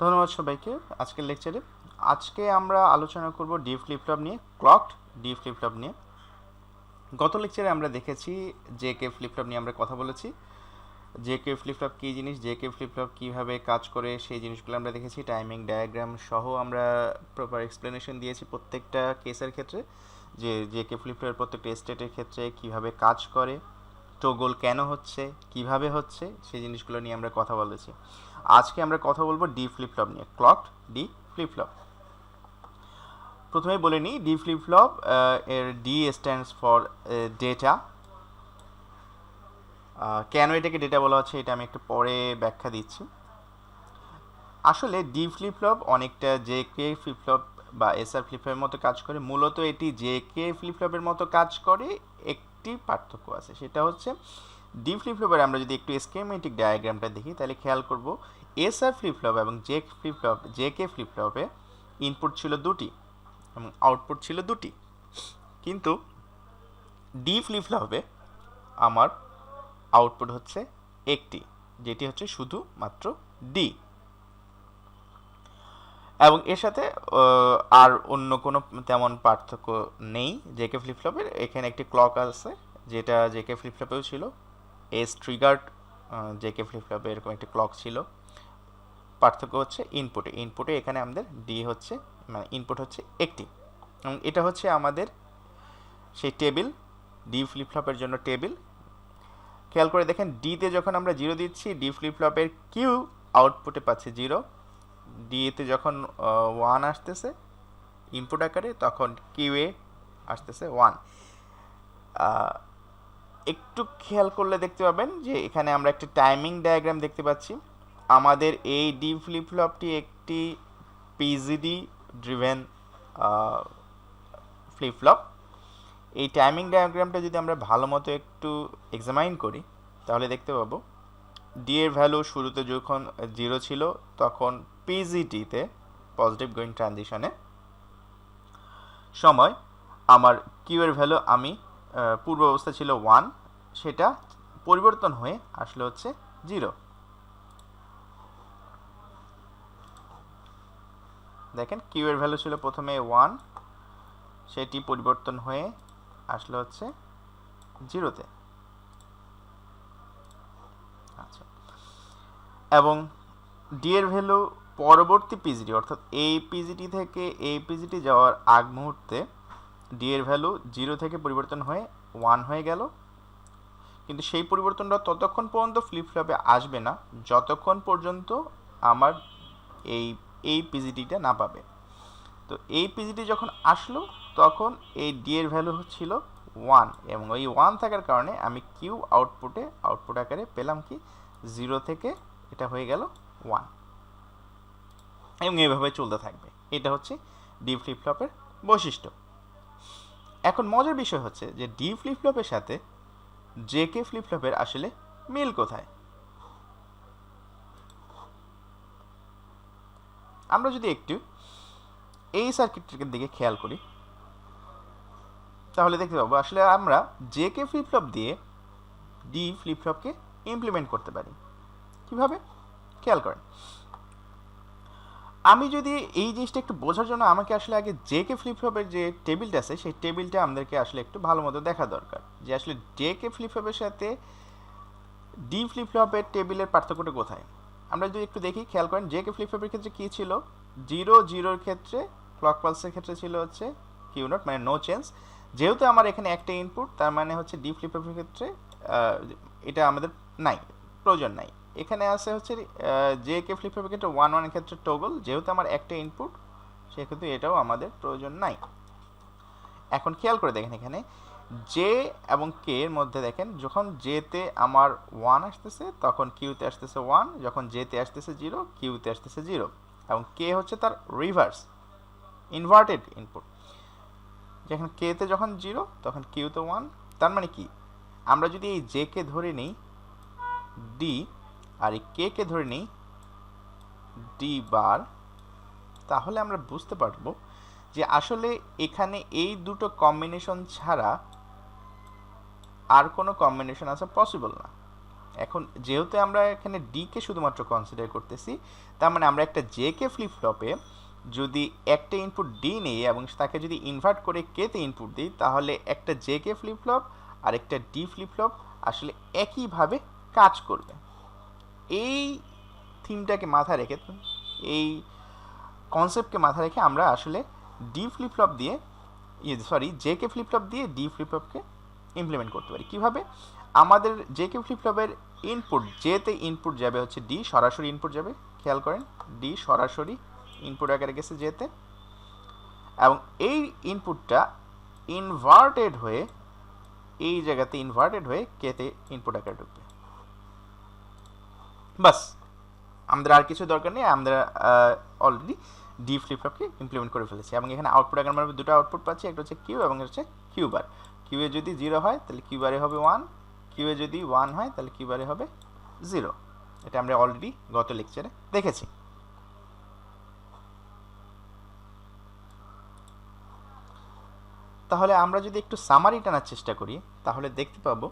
ধন্যবাদ সবাইকে। আজকের লেকচারে আজকে আমরা আলোচনা করব ডি ফ্লিপ ফ্লপ নিয়ে, ক্লকড ডি ফ্লিপ ফ্লপ নিয়ে। গত লেকচারে আমরা দেখেছি জে কে ফ্লিপ ফ্লপ নিয়ে আমরা কথা বলেছি। জে কে ফ্লিপ ফ্লপ কী জিনিস, জে কে ফ্লিপ ফ্লপ কীভাবে কাজ করে সেই জিনিসগুলো আমরা দেখেছি। টাইমিং ডায়াগ্রাম সহ আমরা প্রপার এক্সপ্লেনেশন দিয়েছি প্রত্যেকটা কেসের ক্ষেত্রে, যে জে কে ফ্লিপ ফ্লপের প্রত্যেকটা স্টেটের ক্ষেত্রে কীভাবে কাজ করে, টগল কেন হচ্ছে, কিভাবে হচ্ছে, সেই জিনিসগুলো নিয়ে আমরা কথা বলেছি। আজকে আমরা কথা বলবো ডি ফ্লিপ ফ্লপ নিয়ে, ক্লকড ডি ফ্লিপ ফ্লপ। প্রথমেই বলে নিই, ডি ফ্লিপ ফ্লপ এর ডি স্ট্যান্ডস ফর ডেটা। কেন এটাকে ডেটা বলা হচ্ছে এটা আমি একটু পরে ব্যাখ্যা দিচ্ছি। আসলে ডি ফ্লিপ ফ্লপ অনেকটা জে কে ফ্লিপ ফ্লপ বা এসআর ফ্লিপ ফ্লপের মতো কাজ করে। মূলত এটি জে কে ফ্লিপ ফ্লপের মতো কাজ করে, একটি পার্থক্য আছে, সেটা হচ্ছে ডি ফ্লিপ ফ্লপের আমরা যদি একটু স্কিমেটিক ডায়াগ্রামটা দেখি তাহলে খেয়াল করব এসআর ফ্লিপ ফ্লপ এবং জে কে ফ্লিপ ফ্লপে ইনপুট ছিল দুটি এবং আউটপুট ছিল দুটি, কিন্তু ডি ফ্লিপ ফ্লপে আমার আউটপুট হচ্ছে একটি, যেটি হচ্ছে শুধুমাত্র ডি, এবং এর সাথে আর অন্য কোনো তেমন পার্থক্য নেই জেকে ফ্লিপ ফ্লপের। এখানে একটি ক্লক আছে যেটা জেকে ফ্লিপ ফ্লপেও ছিল, এস ট্রিগার্ড জেকে ফ্লিপ ফ্লপে এরকম একটি ক্লক ছিল। পার্থক্য হচ্ছে ইনপুটে এখানে আমাদের ডি হচ্ছে, মানে ইনপুট হচ্ছে একটি, এবং এটা হচ্ছে আমাদের সেই টেবিল, ডি ফ্লিপ ফ্লপের জন্য টেবিল। খেয়াল করে দেখেন, ডিতে যখন আমরা জিরো দিচ্ছি ডি ফ্লিপ ফ্লপের কিউ আউটপুটে পাচ্ছে জিরো, ডিতে যখন ওয়ান আসতেছে ইনপুট আকারে তখন কিউ এ আসতেছে ওয়ান। একটু খেয়াল করলে দেখতে পাবেন যে এখানে আমরা একটা টাইমিং ডায়াগ্রাম দেখতে পাচ্ছি। আমাদের এই ডি ফ্লিপ ফ্লপটি একটি পিজিডি ড্রিভেন ফ্লিপ ফ্লপ। এই টাইমিং ডায়াগ্রামটা যদি আমরা ভালো মতো একটু এক্সামাইন করি তাহলে দেখতে পাবো ডি এর ভ্যালু শুরুতে যখন জিরো ছিল তখন পিজিটিতে পজিটিভ গোয়িং ট্রানজিশনে সময় আমার কিউ এর ভ্যালু আমি পূর্ব অবস্থা ছিল ওয়ান, সেটা পরিবর্তন হয়ে আসলে হচ্ছে জিরো। দেখেন কিউ এর ভ্যালু ছিল প্রথমে ওয়ান, সেটি পরিবর্তন হয়ে আসলে হচ্ছে জিরোতে। আচ্ছা, এবং ডি এর ভ্যালু পরবর্তী পিজিটি অর্থাৎ এই পিজিটি থেকে এই পিজিটি যাওয়ার আগ মুহূর্তে ডি এর ভ্যালু জিরো থেকে পরিবর্তন হয়ে ওয়ান হয়ে গেল, কিন্তু সেই পরিবর্তনটা ততক্ষণ পর্যন্ত ফ্লিপ ফ্লপে আসবে না যতক্ষণ পর্যন্ত আমার এই পিজিটিটা না পাবে। তো এই পিজিটি যখন আসলো তখন এই ডি এর ভ্যালু ছিল ওয়ান, এবং ওই ওয়ান থাকার কারণে আমি কিউ আউটপুট আকারে পেলাম কি জিরো থেকে এটা হয়ে গেল ওয়ান, এবং এইভাবে চলতে থাকবে। এটা হচ্ছে ডি ফ্লিপ ফ্লপের বৈশিষ্ট্য। এখন মজার বিষয় হচ্ছে যে ডি ফ্লিপ ফ্লপের সাথে জে কে ফ্লিপ ফ্লপের আসলে মিল কোথায়। আমরা যদি একটু এই সার্কিটের দিকে খেয়াল করি তাহলে দেখতে পাবো আসলে আমরা জে কে ফ্লিপ ফ্লপ দিয়ে ডি ফ্লিপ ফ্লপকে ইমপ্লিমেন্ট করতে পারি। কিভাবে খেয়াল করেন, আমি যদি এই জিনিসটা একটু বোঝার জন্য আমাকে আসলে আগে জে কে ফ্লিপ ফ্লপের যে টেবিলটা আছে সেই টেবিলটা আমাদেরকে আসলে একটু ভালো মতো দেখা দরকার, যে আসলে জে কে ফ্লিপ ফ্লপের সাথে ডি ফ্লিপ ফ্লপের টেবিলের পার্থক্যটা কোথায়। আমরা যদি একটু দেখি, খেয়াল করেন জে কে ফ্লিপ ফ্লপের ক্ষেত্রে কী ছিল, জিরো জিরোর ক্ষেত্রে ক্লক পালসের ক্ষেত্রে ছিল হচ্ছে কিউ নট, মানে নো চেঞ্জ। যেহেতু আমার এখানে একটা ইনপুট তার মানে হচ্ছে ডি ফ্লিপ ফ্লপের ক্ষেত্রে এটা আমাদের নাই, প্রয়োজন নাই। এখানে আছে হচ্ছে জে কে ফ্লিপ ফ্লপের ক্ষেত্রে ওয়ান ওয়ানের ক্ষেত্রে টগল, যেহেতু আমার একটা ইনপুট সেক্ষেত্রে এটাও আমাদের প্রয়োজন নাই। এখন খেয়াল করে দেখেন এখানে জে এবং কে এর মধ্যে দেখেন যখন জেতে আমার ওয়ান আসতেছে তখন কিউতে আসতেছে ওয়ান, যখন জেতে আসতেছে জিরো কিউতে আসতেছে জিরো, এবং কে হচ্ছে তার রিভার্স ইনভার্টেড ইনপুট। যেখানে কেতে যখন জিরো তখন কিউতে ওয়ান। তার মানে কি, আমরা যদি এই জে কে ধরে নিই ডি আর এই কে কে ধরে নিই ডি বার, তাহলে আমরা বুঝতে পারবো যে আসলে এখানে এই দুটো কম্বিনেশন ছাড়া আর কোনো কম্বিনেশন আসা পসিবল না। এখন যেহেতু আমরা এখানে ডি কে শুধুমাত্র কনসিডার করতেছি, তার মানে আমরা একটা জে কে ফ্লিপ ফ্লপে যদি একটা ইনপুট ডি নিই এবং তাকে যদি ইনভার্ট করে কে তে ইনপুট দিই, তাহলে একটা জে কে ফ্লিপ ফ্লপ আর একটা ডি ফ্লিপ ফ্লপ আসলে একইভাবে কাজ করবে। এই থিমটাকে মাথায় রেখে, এই কনসেপ্টকে মাথায় রেখে আমরা আসলে ডি ফ্লিপ ফ্লপ দিয়ে জে কে ফ্লিপ ফ্লপ দিয়ে ডি ফ্লিপ ফ্লপকে ইমপ্লিমেন্ট করতে পারি। কিভাবে? আমাদের জে কে ফ্লিপ ফ্লপের ইনপুট, জেতে ইনপুট যাবে হচ্ছে ডি, সরাসরি ইনপুট যাবে, খেয়াল করেন ডি সরাসরি ইনপুট আকারে গেছে জেতে, এবং এই ইনপুটটা ইনভার্টেড হয়ে এই জায়গাতে ইনভার্টেড হয়ে কেতে ইনপুট আকারে ঢুকবে। বাস, আমাদের আর কিছু দরকার নেই, আমরা অলরেডি ডি ফ্লিপ ফ্লপকে ইমপ্লিমেন্ট করে ফেলেছি। এবং এখানে আউটপুট আকারে আমরা দুটো আউটপুট পাচ্ছি, একটা হচ্ছে কিউ এবং হচ্ছে কিউ বার। কিউ এ যদি 0 হয় তাহলে কিউ বারে হবে 1, কিউ এ যদি 1 হয় তাহলে কিউ বারে হবে 0। এটা আমরা অলরেডি গত লেকচারে দেখেছি। তাহলে আমরা যদি একটু সামারি টানার চেষ্টা করি, তাহলে দেখতে পাবো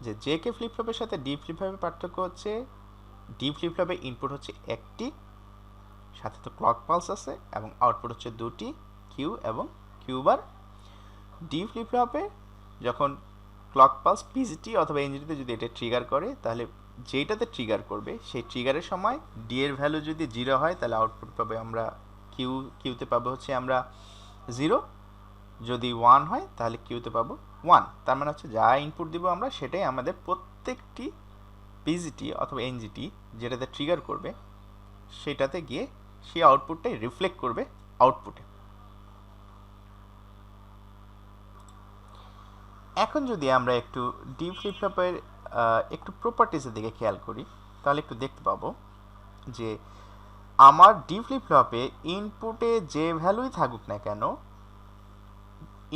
যে জে কে ফ্লিপ ফ্লপের সাথে ডি ফ্লিপ ফ্লপের পার্থক্য হচ্ছে ডি ফ্লিপ ফ্লপে ইনপুট হচ্ছে একটি, সাথে তো ক্লক পালস আছে, এবং আউটপুট হচ্ছে দুটি, কিউ এবং কিউ বার। ডি ফ্লিপ ফ্লপে যখন ক্লক পালস পিজিটি অথবা এনজিটিতে যদি এটা ট্রিগার করে, তাহলে যেটাতে ট্রিগার করবে সেই ট্রিগারের সময় ডি এর ভ্যালু যদি 0 হয় তাহলে আউটপুট পাবে আমরা কিউতে পাবো হচ্ছে আমরা 0, যদি 1 হয় তাহলে কিউতে পাবো 1। তার মানে হচ্ছে যা ইনপুট দিব আমরা সেটাই আমাদের প্রত্যেকটি পিজিটি অথবা এনজিটি যেটাতে ট্রিগার করবে সেটাতে গিয়ে সেই আউটপুটটাই রিফ্লেক্ট করবে আউটপুটে। এখন যদি আমরা একটু ডি ফ্লিপ ফ্লপের একটু প্রপার্টিজের দিকে খেয়াল করি, তাহলে একটু দেখতে পাবো যে আমার ডি ফ্লিপ ফ্লপে ইনপুটে যে ভ্যালুই থাকুক না কেন,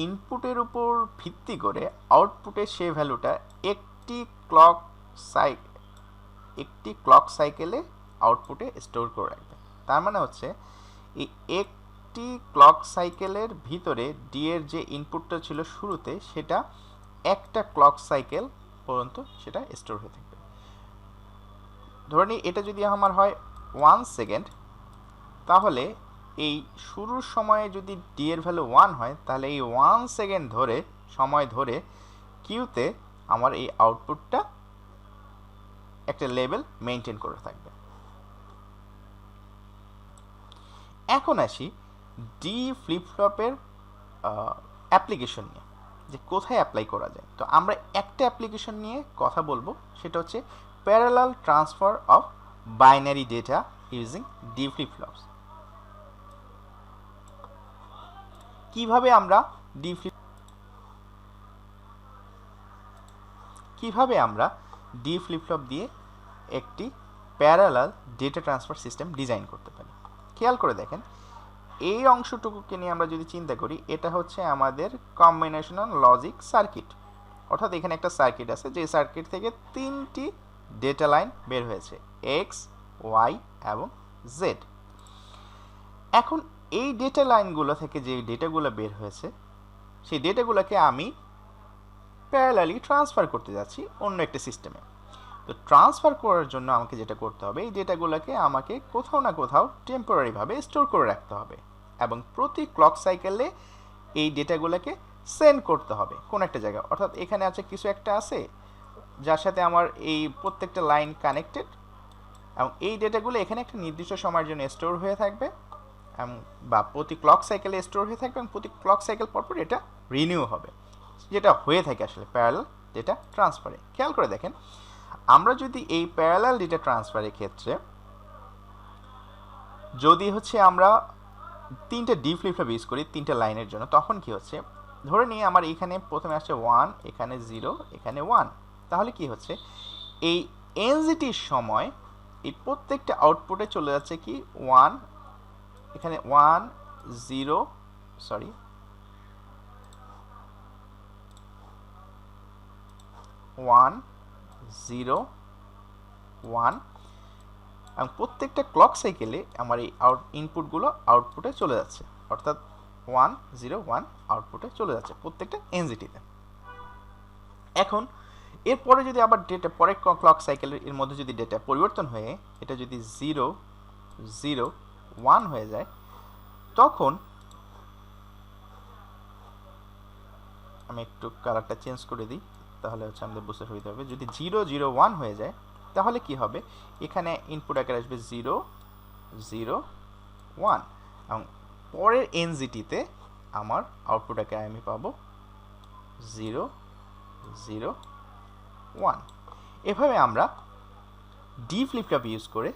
ইনপুটের উপর ভিত্তি করে আউটপুটে সে ভ্যালুটা একটি ক্লক সাইকেলে আউটপুটে স্টোর করে রাখবে। তার মানে হচ্ছে এই একটি ক্লক সাইকেলের ভিতরে ডি এর যে ইনপুটটা ছিল শুরুতে, সেটা একটা ক্লক সাইকেল পর্যন্ত সেটা স্টোর হয়ে থাকবে। ধরে নিই এটা যদি আমার হয় 1 সেকেন্ড, তাহলে এই শুরুর সময়ে যদি ডি এর ভ্যালু 1 হয়, তাহলে এই 1 সেকেন্ড ধরে সময় ধরে কিউতে আমার এই আউটপুটটা একটা লেভেল মেনটেন করে থাকবে। এখন আসি ডি ফ্লিপ ফ্লপের অ্যাপ্লিকেশন নিয়ে, যে কোথায় অ্যাপ্লাই করা যায়। তো আমরা একটা অ্যাপ্লিকেশন নিয়ে কথা বলবো, সেটা হচ্ছে parallel transfer of binary data using D flip flops. কিভাবে আমরা ডি ফ্লিপ ফ্লপ দিয়ে একটি parallel data transfer system design করতে পারি। খেয়াল করে দেখেন, এই অংশটুকুকে নিয়ে আমরা যদি চিন্তা করি, এটা হচ্ছে আমাদের কম্বিনেশনাল লজিক সার্কিট। অর্থাৎ এখানে একটা সার্কিট আছে, যে সার্কিট থেকে 3টি ডেটা লাইন বের হয়েছে, এক্স, ওয়াই এবং জেড। এখন এই ডেটা লাইনগুলো থেকে যে ডেটাগুলো বের হয়েছে, সেই ডেটাগুলোকে আমি প্যারালালি ট্রান্সফার করতে যাচ্ছি অন্য একটা সিস্টেমে। তো ট্রান্সফার করার জন্য আমাকে যেটা করতে হবে, এই ডেটাগুলোকে আমাকে কোথাও না কোথাও টেম্পোরারিভাবে স্টোর করে রাখতে হবে, এবং প্রতি ক্লক সাইকেলে এই ডেটাগুলোকে সেন্ড করতে হবে কোন একটা জায়গায়। অর্থাৎ এখানে আছে কিছু একটা আছে যার সাথে আমার এই প্রত্যেকটা লাইন কানেক্টেড, এবং এই ডেটাগুলো এখানে একটা নির্দিষ্ট সময়ের জন্য স্টোর হয়ে থাকবে, বা প্রতি ক্লক সাইকেলে স্টোর হয়ে থাকবে, এবং প্রতি ক্লক সাইকেল পরপর এটা রিনিউ হবে, যেটা হয়ে থাকে আসলে প্যারালাল ডেটা ট্রান্সফারে। খেয়াল করে দেখেন, আমরা যদি এই প্যারালাল ডেটা ট্রান্সফারের ক্ষেত্রে যদি হচ্ছে আমরা 3টে ডি ফ্লিপ ফ্লপ ইউজ করি 3টে লাইনের জন্য, তখন কি হচ্ছে, ধরে নিই আমার এখানে প্রথমে আসছে 1, এখানে 0, এখানে 1, তাহলে কি হচ্ছে, এই এনজিটির সময় এই প্রত্যেকটা আউটপুটে চলে যাচ্ছে কি 1, এখানে 1 0 সরি 1 0 1, এবং প্রত্যেকটা ক্লক সাইকেলে আমার এই ইনপুটগুলো আউটপুটে চলে যাচ্ছে, অর্থাৎ 1 0 1 আউটপুটে চলে যাচ্ছে প্রত্যেকটা এনজিটিতে। এখন এরপরে যদি আবার ডেটা পরের ক্লক সাইকেলের এর মধ্যে যদি ডেটা পরিবর্তন হয়ে এটা যদি 0 0 1 হয়ে যায়, তখন আমি একটু কালারটা চেঞ্জ করে দিই, তাহলে হচ্ছে আমাদের বুঝতে সুবিধা হবে। যদি 0 0 1 হয়ে যায় তাহলে কি হবে, এখানে ইনপুট আকারে আসবে 0 0 1 এবং পরের এনজিটিতে আমার আউটপুট আকারে আমি পাবো 0 0 1। এভাবে আমরা ডি ফ্লিপ ফ্লপ ইউজ করে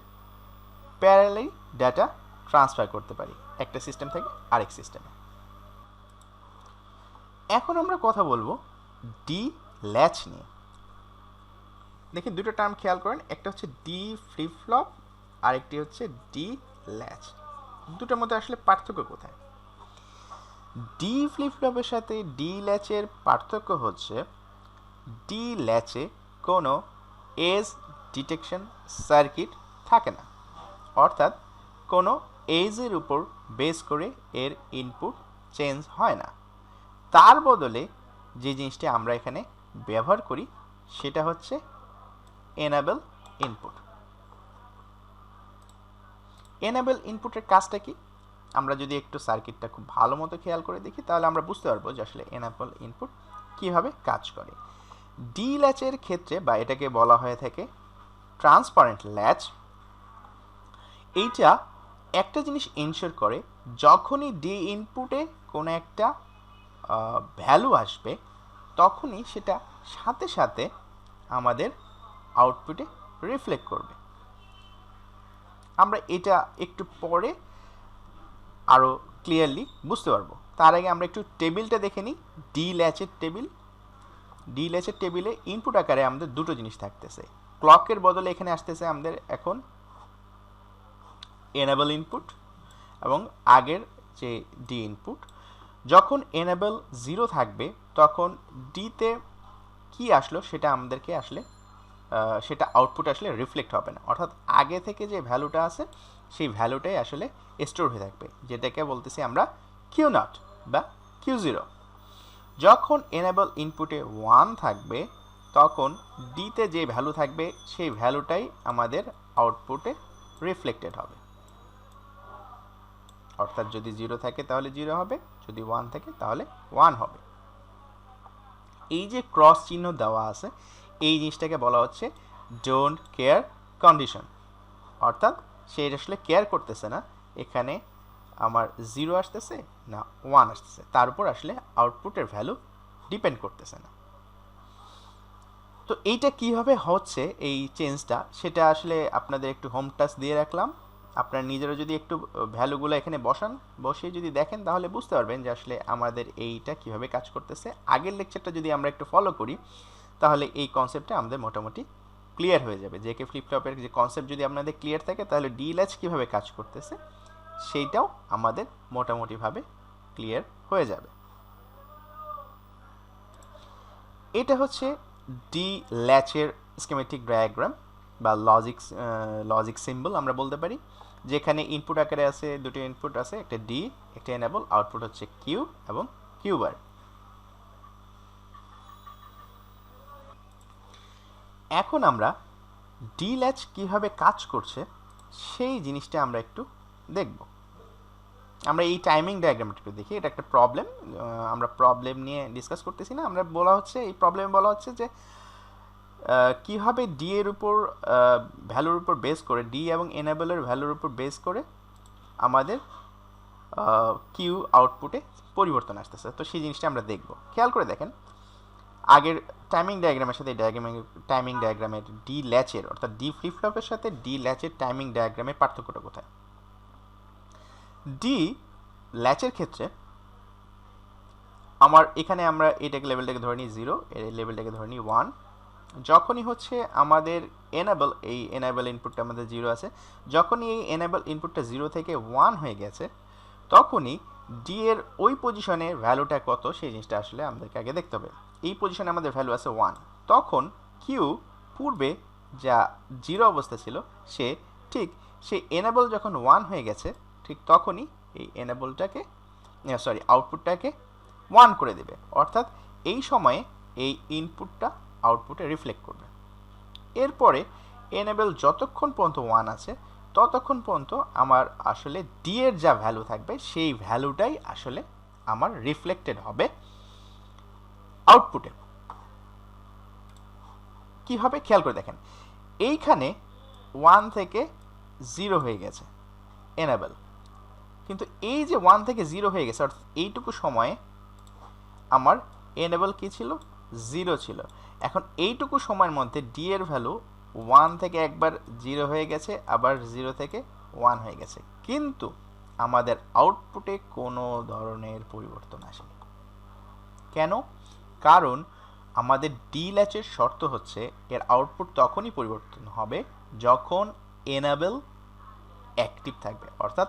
প্যারালালি ডাটা ট্রান্সফার করতে পারি একটা সিস্টেম থেকে আরেক সিস্টেমে। এখন আমরা কথা বলবো ডি ল্যাচ নিয়ে। দেখেন দুটো টার্ম খেয়াল করেন, একটা হচ্ছে ডি ফ্লিপ ফ্লপ, আরেকটি হচ্ছে ডি ল্যাচ। দুটোর মধ্যে আসলে পার্থক্য কোথায়? ডি ফ্লিপ ফ্লপের সাথে ডি ল্যাচের পার্থক্য হচ্ছে ডি ল্যাচে কোনো এজ ডিটেকশন সার্কিট থাকে না, অর্থাৎ কোনো এজের উপর বেস করে এর ইনপুট চেঞ্জ হয় না। তার বদলে যে জিনিসটি আমরা এখানে ব্যবহার করি সেটা হচ্ছে এনেবল ইনপুট। এনেবল ইনপুটের কাজটা কি? আমরা যদি একটু সার্কিটটা খুব ভালো মতো খেয়াল করে দেখি তাহলে আমরা বুঝতে পারবো যে আসলে এনেবল ইনপুট কীভাবে কাজ করে। ডি ল্যাচের ক্ষেত্রে, বা এটাকে বলা হয়ে থাকে ট্রান্সপারেন্ট ল্যাচ, এইটা একটা জিনিস এনশিওর করে যখনই ডি ইনপুটে কোনো একটা ভ্যালু আসবে তখনই সেটা সাথে সাথে আমাদের আউটপুটে রিফ্লেক্ট করবে। আমরা এটা একটু পরে আরও ক্লিয়ারলি বুঝতে পারবো। তার আগে আমরা একটু টেবিলটা দেখে নিই। ডি ল্যাচের টেবিল, ডি ল্যাচের টেবিলে ইনপুট আকারে আমাদের দুটো জিনিস থাকতেছে। ক্লকের বদলে এখানে আসতেছে আমাদের এখন এনেবল ইনপুট এবং আগের যে ডি ইনপুট। যখন এনেবল 0 থাকবে তখন ডিতে কি আসলো সেটা আমাদেরকে আসলে সেটা আউটপুট আসলে রিফ্লেক্ট হবে না, অর্থাৎ আগে থেকে যে ভ্যালুটা আছে সেই ভ্যালুটাই আসলে স্টোর হয়ে থাকবে, যেটাকে বলতেছি আমরা কিউ নট বা কিউ জিরো। যখন এনেবল ইনপুটে 1 থাকবে তখন ডিতে যে ভ্যালু থাকবে সেই ভ্যালুটাই আমাদের আউটপুটে রিফ্লেক্টেড হবে, অর্থাৎ যদি 0 থাকে তাহলে 0 হবে, যদি 1 থাকে তাহলে 1 হবে। এই যে ক্রস চিহ্ন দেওয়া আছে এই জিনিসটাকে বলা হচ্ছে ডোন্ট কেয়ার কন্ডিশন, অর্থাৎ সে আসলে কেয়ার করতেছে না এখানে আমার 0 আসতেছে না 1 আসতেছে, তার উপর আসলে আউটপুটের ভ্যালু ডিপেন্ড করতেছে না। তো এইটা কিভাবে হচ্ছে এই চেঞ্জটা সেটা আসলে আপনাদের একটু হোম টাচ দিয়ে রাখলাম। আপনারা নিজেরা যদি একটু ভ্যালুগুলো এখানে বসান, বসিয়ে যদি দেখেন তাহলে বুঝতে পারবেন যে আসলে আমাদের এইটা কিভাবে কাজ করতেছে। আগের লেকচারটা যদি আমরা একটু ফলো করি তাহলে এই কনসেপ্টটা আমাদের মোটামুটি ক্লিয়ার হয়ে যাবে। জেকে ফ্লিপ ফ্লপের যে কনসেপ্ট যদি আপনাদের ক্লিয়ার থাকে তাহলে ডি ল্যাচ কীভাবে কাজ করতেছে সেইটাও আমাদের মোটামুটিভাবে ক্লিয়ার হয়ে যাবে। এটা হচ্ছে ডি ল্যাচের স্কিমেটিক ডায়াগ্রাম বা লজিক সিম্বল আমরা বলতে পারি, যেখানে ইনপুট আকারে আছে দুটো ইনপুট আছে, একটা ডি একটা এনেবল, আউটপুট হচ্ছে কিউ এবং কিউ বার। এখন আমরা ডি ল্যাচ কীভাবে কাজ করছে সেই জিনিসটা আমরা একটু দেখব। আমরা এই টাইমিং ডায়াগ্রামটা একটু দেখি। এটা একটা প্রবলেম, আমরা প্রবলেম নিয়ে ডিসকাস করতেছি না, আমরা বলা হচ্ছে এই প্রবলেমে বলা হচ্ছে যে কীভাবে ডি এর উপর ভ্যালুর উপর বেস করে, ডি এবং এনেবলের ভ্যালুর উপর বেস করে আমাদের কিউ আউটপুটে পরিবর্তন আসতেছে। তো সেই জিনিসটা আমরা দেখব। খেয়াল করে দেখেন আগের টাইমিং ডায়াগ্রামের সাথে টাইমিং ডায়াগ্রামের ডি ল্যাচের অর্থাৎ ডি ফ্লিপ ফ্লপের সাথে ডি ল্যাচের টাইমিং ডায়াগ্রামের পার্থক্যটা কোথায়? ডি ল্যাচের ক্ষেত্রে আমার এখানে আমরা এটাকে লেভেলটাকে ধরে নিই 0, এর লেভেলটাকে ধরে নিই 1। যখনই হচ্ছে আমাদের এনেবল, এই এনেবল ইনপুটটা আমাদের 0 আছে, যখনই এই এনেবল ইনপুটটা 0 থেকে 1 হয়ে গেছে তখনই ডি এর ওই পজিশনের ভ্যালুটা কত সেই জিনিসটা আসলে আমাদেরকে আগে দেখতে হবে। এই পজিশনে আমাদের ভ্যালু আছে 1, তখন কিউ পূর্বে যা 0 অবস্থা ছিল সে এনেবল যখন 1 হয়ে গেছে ঠিক তখনই এই এনেবলটাকে আউটপুটটাকে 1 করে দেবে, অর্থাৎ এই সময়ে এই ইনপুটটা আউটপুটে রিফ্লেক্ট করবে। এরপরে এনেবল যতক্ষণ পর্যন্ত 1 আছে ততক্ষণ পর্যন্ত আমার আসলে ডি এর যা ভ্যালু থাকবে সেই ভ্যালুটাই আসলে আমার রিফ্লেক্টেড হবে আউটপুটে। কি হবে খেয়াল করে দেখেন, এইখানে 1 থেকে 0 হয়ে গেছে এনেবল, কিন্তু এই যে 1 থেকে 0 হয়ে গেছে অর্থাৎ এইটুকু সময়ে আমার এনেবল কি ছিল, 0 ছিল। এখন এইটুকু সময়ের মধ্যে ডি এর ভ্যালু 1 থেকে একবার 0 হয়ে গেছে, আবার 0 থেকে 1 হয়ে গেছে, কিন্তু আমাদের আউটপুটে কোনো ধরনের পরিবর্তন আসেনি। কেন? কারণ আমাদের ডি ল্যাচের শর্ত হচ্ছে এর আউটপুট তখনই পরিবর্তন হবে যখন এনেবল অ্যাক্টিভ থাকবে, অর্থাৎ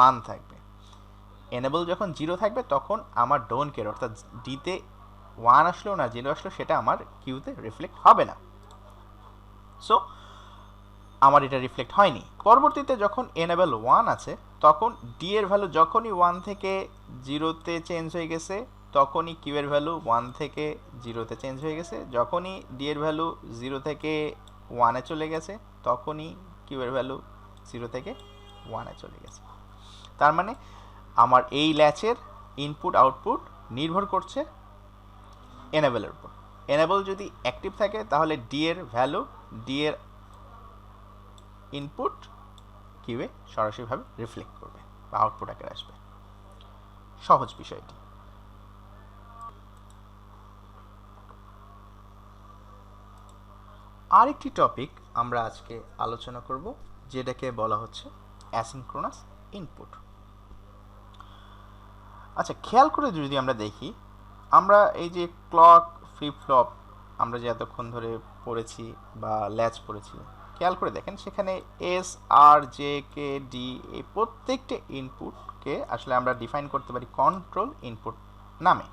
1 থাকবে। এনেবল যখন 0 থাকবে তখন আমার ডোন্ট কেয়ার, অর্থাৎ ডিতে 1 আসলো না 0 আসলো সেটা আমার কিউতে রিফ্লেক্ট হবে না। সো আমার এটা রিফ্লেক্ট হয়নি। পরবর্তীতে যখন এনেবল 1 আছে তখন ডি এর ভ্যালু যখনই 1 থেকে 0-তে চেঞ্জ হয়ে গেছে তখনই কিউ এর ভ্যালু 1 থেকে 0-তে চেঞ্জ হয়ে গেছে, যখনই ডি এর ভ্যালু 0 থেকে 1-এ চলে গেছে তখনই কিউ এর ভ্যালু 0 থেকে 1-এ চলে গেছে। তার মানে আমার এই ল্যাচের ইনপুট আউটপুট নির্ভর করছে এনেবলের উপর। এনেবল যদি অ্যাক্টিভ থাকে তাহলে ডি এর ভ্যালু, ডি এর ইনপুট কিউয়ে সরাসরিভাবে রিফ্লেক্ট করবে বা আউটপুট আকারে আসবে। সহজ বিষয়টি। আরেকটি টপিক আমরা আজকে আলোচনা করব যেটাকে বলা হচ্ছে অ্যাসিনক্রোনাস ইনপুট। আচ্ছা, খেয়াল করে যদি আমরা দেখি, আমরা এই যে ক্লক, ফ্লিপ ফ্লপ আমরা যে এতক্ষণ ধরে পড়েছি বা ল্যাচ পড়েছি, খেয়াল করে দেখেন সেখানে এস, আর, জে, কে, ডি এই প্রত্যেকটা ইনপুটকে আসলে আমরা ডিফাইন করতে পারি কন্ট্রোল ইনপুট নামে।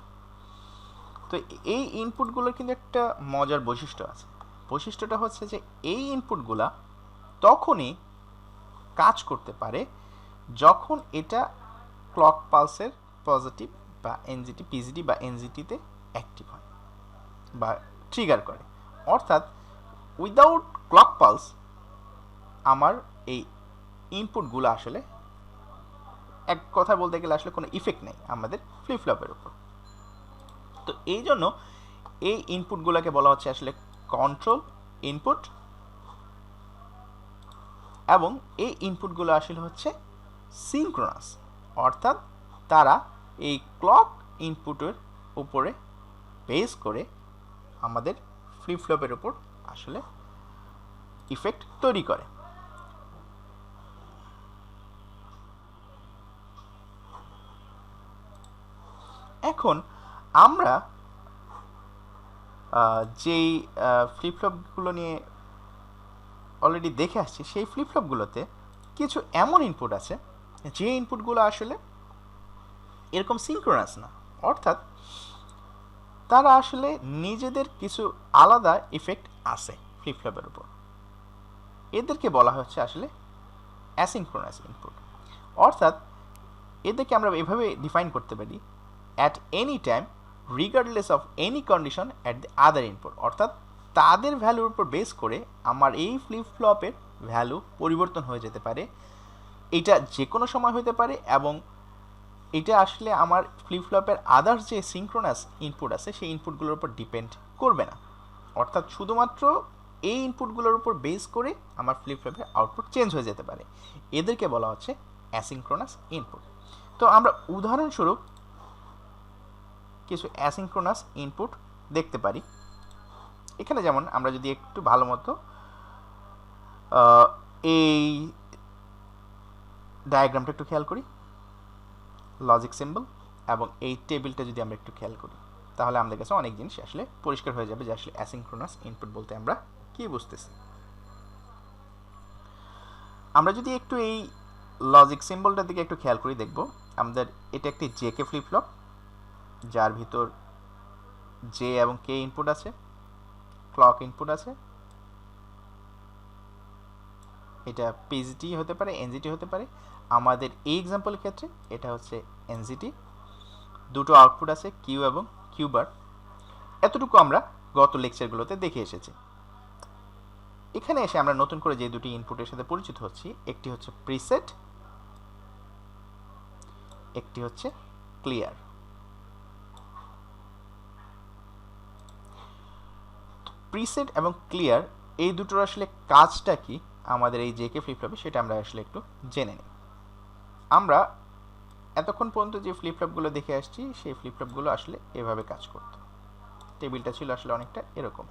তো এই ইনপুটগুলোর কিন্তু একটা মজার বৈশিষ্ট্য আছে। বৈশিষ্ট্যটা হচ্ছে যে এই ইনপুটগুলা তখনই কাজ করতে পারে যখন এটা ক্লক পালসের পজিটিভ বা এনজিটি, পিজিডি বা এনজিটিতে অ্যাক্টিভ হয় বা ট্রিগার করে। অর্থাৎ উইদাউট ক্লক পালস আমার এই ইনপুটগুলো আসলে এক কথা বলতে গেলে আসলে কোনো ইফেক্ট নেই আমাদের ফ্লিপ ফ্লপের উপর। তো এই জন্য এই ইনপুটগুলোকে বলা হচ্ছে আসলে কন্ট্রোল ইনপুট, এবং এই ইনপুটগুলো আসলে হচ্ছে সিনক্রোনাস, অর্থাৎ তারা এই ক্লক ইনপুটের উপরে বেস করে আমাদের ফ্লিপ ফ্লপের উপর আসলে ইফেক্ট তৈরি করে। এখন আমরা যেই ফ্লিপ ফ্লপগুলো নিয়ে অলরেডি দেখে আসছি, সেই ফ্লিপ ফ্লপগুলোতে কিছু এমন ইনপুট আছে যে ইনপুটগুলো আসলে এরকম সিনক্রোনাস না, অর্থাৎ তারা আসলে নিজেদের কিছু আলাদা ইফেক্ট আছে ফ্লিপ ফ্লপের উপর। এদেরকে বলা হচ্ছে আসলে অ্যাসিনক্রোনাস ইনপুট। অর্থাৎ এদেরকে আমরা এভাবে ডিফাইন করতে পারি, at any time regardless of any condition at the other input. অর্থাৎ তাদের ভ্যালুর উপর বেস করে আমার এই ফ্লিপ ফ্লপের ভ্যালু পরিবর্তন হয়ে যেতে পারে। এটা যে কোনো সময় হতে পারে, এবং এটা আসলে আমার ফ্লিপ ফ্লপের আদার্স যে সিনক্রোনাস ইনপুট আছে সেই ইনপুটগুলোর উপর ডিপেন্ড করবে না। অর্থাৎ শুধুমাত্র এই ইনপুটগুলোর উপর বেস করে আমার ফ্লিপ ফ্লপের আউটপুট চেঞ্জ হয়ে যেতে পারে। এদেরকে বলা হচ্ছে অ্যাসিনক্রোনাস ইনপুট। তো আমরা উদাহরণস্বরূপ কিছু অ্যাসিনক্রোনাস ইনপুট দেখতে পারি। এখানে যেমন আমরা যদি একটু ভালো মতো এই ডায়াগ্রামটা একটু খেয়াল করি, লজিক সিম্বল এবং এই টেবিলটা যদি আমরা একটু খেয়াল করি, তাহলে আমাদের কাছে অনেক জিনিস আসলে পরিষ্কার হয়ে যাবে যে আসলে অ্যাসিনক্রোনাস ইনপুট বলতে আমরা কি বুঝতেছি। আমরা যদি একটু এই লজিক সিম্বলটার দিকে একটু খেয়াল করি, দেখব আমাদের এটা একটি জেকে ফ্লিপ ফ্লপ যার ভিতর জে এবং কে ইনপুট আছে, ক্লক ইনপুট আছে। এটা পিজিটি হতে পারে, এনজিটি হতে পারে। আমাদের এই এক্সাম্পলের ক্ষেত্রে এটা হচ্ছে এনজিটি। দুটো আউটপুট আছে, কিউ এবং কিউ বার। এতটুকু আমরা গত লেকচারগুলোতে দেখে এসেছি। এখানে এসে আমরা নতুন করে যে দুটি ইনপুটের সাথে পরিচিত হচ্ছি, একটি হচ্ছে প্রিসেট, একটি হচ্ছে ক্লিয়ার। প্রিসেট এবং ক্লিয়ার এই দুটোর আসলে কাজটা কি আমাদের এই জেকে ফ্লিপ ফ্লপে, সেটা আমরা আসলে একটু জেনে নিই। আমরা এতক্ষণ পর্যন্ত যে ফ্লিপ ফ্লপগুলো দেখে আসছি, সেই ফ্লিপ ফ্লপগুলো আসলে এভাবে কাজ করত। টেবিলটা ছিল আসলে অনেকটা এরকম,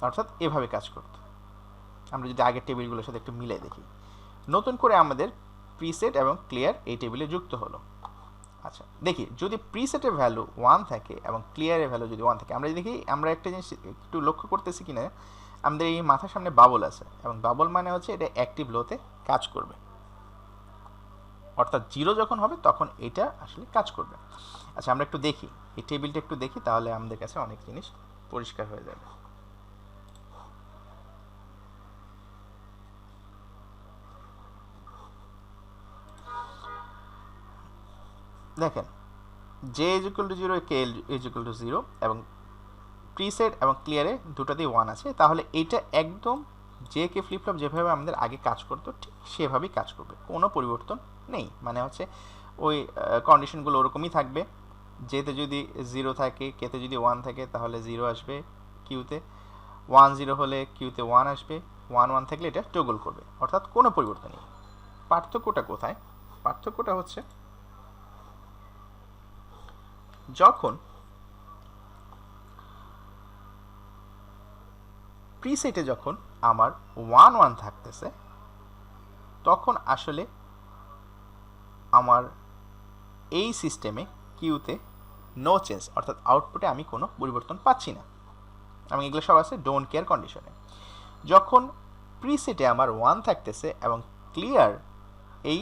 অর্থাৎ এভাবে কাজ করত। আমরা যদি আগের টেবিলগুলোর সাথে একটু মিলে দেখি, নতুন করে আমাদের প্রিসেট এবং ক্লিয়ার এই টেবিলে যুক্ত হলো। আচ্ছা দেখি, যদি প্রিসেটের ভ্যালু 1 থাকে এবং ক্লিয়ারের ভ্যালু যদি 1 থাকে, আমরা দেখি আমরা একটা জিনিস একটু লক্ষ্য করতেছি কিনা, আমাদের এই মাথার সামনে বাবল আছে, এবং বাবল মানে হচ্ছে এটা অ্যাক্টিভ লোতে কাজ করবে, অর্থাৎ 0 যখন হবে তখন এটা আসলে কাজ করবে। আচ্ছা আমরা একটু দেখি, এই টেবিলটা একটু দেখি, তাহলে আমাদের কাছে অনেক জিনিস পরিষ্কার হয়ে যাবে। দেখেন, J is equal two 0, K is equal two 0, এবং প্রিসেট এবং ক্লিয়ারে দুটাতেই 1 আছে, তাহলে এটা একদম জে কে ফ্লিপ ফ্লপ যেভাবে আমাদের আগে কাজ করতো ঠিক সেভাবেই কাজ করবে, কোনো পরিবর্তন নেই। মানে হচ্ছে ওই কন্ডিশনগুলো ওরকমই থাকবে। জেতে যদি 0 থাকে, কেতে যদি 1 থাকে, তাহলে 0 আসবে কিউতে, 1 0 হলে কিউতে 1 আসবে, 1 1 থাকলে এটা টগল করবে, অর্থাৎ কোনো পরিবর্তন নেই। পার্থক্যটা কোথায়? পার্থক্যটা হচ্ছে যখন প্রিসেটে যখন আমার 1 1 থাকতেছে, তখন আসলে আমার এই সিস্টেমে কিউতে নো চেঞ্জ, অর্থাৎ আউটপুটে আমি কোনো পরিবর্তন পাচ্ছি না, এবং এগুলো সব আছে ডোন্ট কেয়ার কন্ডিশনে। যখন প্রিসেটে আমার 1 থাকতেছে এবং ক্লিয়ার এই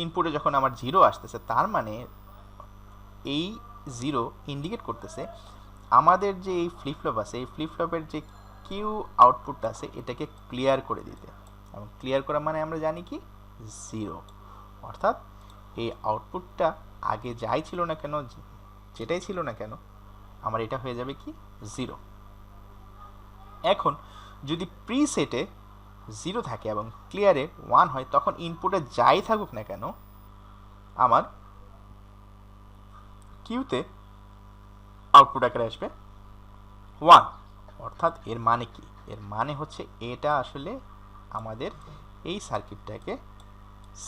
ইনপুটে যখন আমার 0 আসতেছে, তার মানে এই 0 ইন্ডিকেট করতেছে আমাদের যে এই ফ্লিপ ফ্লপ আছে, এই ফ্লিপ ফ্লপের যে কিউ আউটপুটটা আছে এটাকে ক্লিয়ার করে দিতে, এবং ক্লিয়ার করা মানে আমরা জানি কি 0, অর্থাৎ এই আউটপুটটা আগে যাই ছিল না কেন, যেটাই ছিল না কেন, আমার এটা হয়ে যাবে কি 0। এখন যদি প্রিসেটে 0 থাকে এবং ক্লিয়ারে 1 হয়, তখন ইনপুটে যাই থাকুক না কেন, আমার কিউতে আউটপুট আকারে আসবে 1, অর্থাৎ এর মানে কি? এর মানে হচ্ছে এটা আসলে আমাদের এই সার্কিটটাকে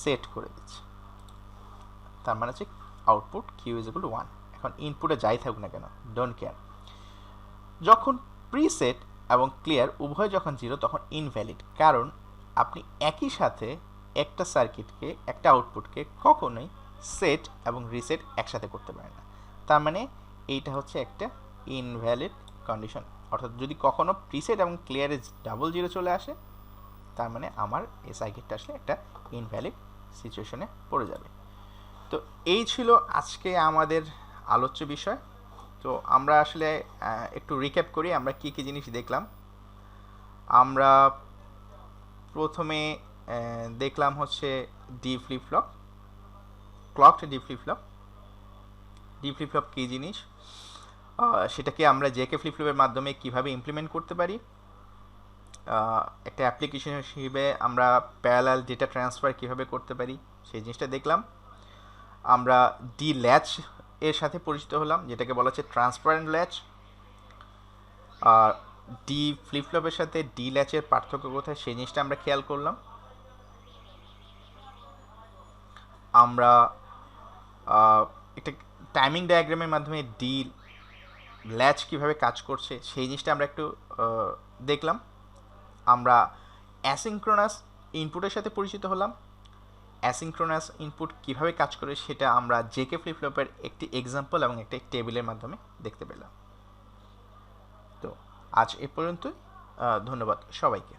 সেট করে দিচ্ছে, তার মানে হচ্ছে output Q is equal to 1। এখন ইনপুটে যাই থাকুক না কেন, ডোন্ট কেয়ার। যখন প্রিসেট এবং ক্লিয়ার উভয় যখন 0, তখন ইনভ্যালিড, কারণ আপনি একই সাথে একটা সার্কিটকে, একটা আউটপুটকে কখনোই সেট এবং রিসেট একসাথে করতে পারেন না। তার মানে এইটা হচ্ছে একটা ইনভ্যালিড কন্ডিশন, অর্থাৎ যদি কখনো প্রিসেট এবং ক্লিয়ারে ডাবল 0 চলে আসে, তার মানে আমার এই সার্কিটটা আসলে একটা ইনভ্যালিড সিচুয়েশনে পড়ে যাবে। তো এই ছিল আজকে আমাদের আলোচ্য বিষয়। তো আমরা আসলে একটু রিক্যাপ করি আমরা কি কি জিনিস দেখলাম। আমরা প্রথমে দেখলাম হচ্ছে D flip flop, clocked D flip flop. D flip flop কী জিনিস, সেটাকে আমরা জেকে ফ্লিপ ফ্লপের মাধ্যমে কিভাবে ইমপ্লিমেন্ট করতে পারি, একটা অ্যাপ্লিকেশন হিসেবে আমরা প্যারালাল ডেটা ট্রান্সফার কিভাবে করতে পারি সেই জিনিসটা দেখলাম। আমরা ডি ল্যাচ এর সাথে পরিচিত হলাম, যেটাকে বলা হচ্ছে ট্রান্সপারেন্ট ল্যাচ। আর ডি ফ্লিপ ফ্লপের সাথে ডি ল্যাচের পার্থক্য কোথায় সেই জিনিসটা আমরা খেয়াল করলাম। আমরা একটা টাইমিং ডায়াগ্রামের মাধ্যমে ডি ল্যাচ কীভাবে কাজ করছে সেই জিনিসটা আমরা একটু দেখলাম। আমরা অ্যাসিনক্রোনাস ইনপুটের সাথে পরিচিত হলাম, অ্যাসিনক্রোনাস ইনপুট কীভাবে কাজ করে সেটা আমরা জেকে ফ্লিপ ফ্লপের একটি এক্সাম্পল এবং একটা টেবিলের মাধ্যমে দেখতে পেলাম। তো আজ এ পর্যন্তই, ধন্যবাদ সবাইকে।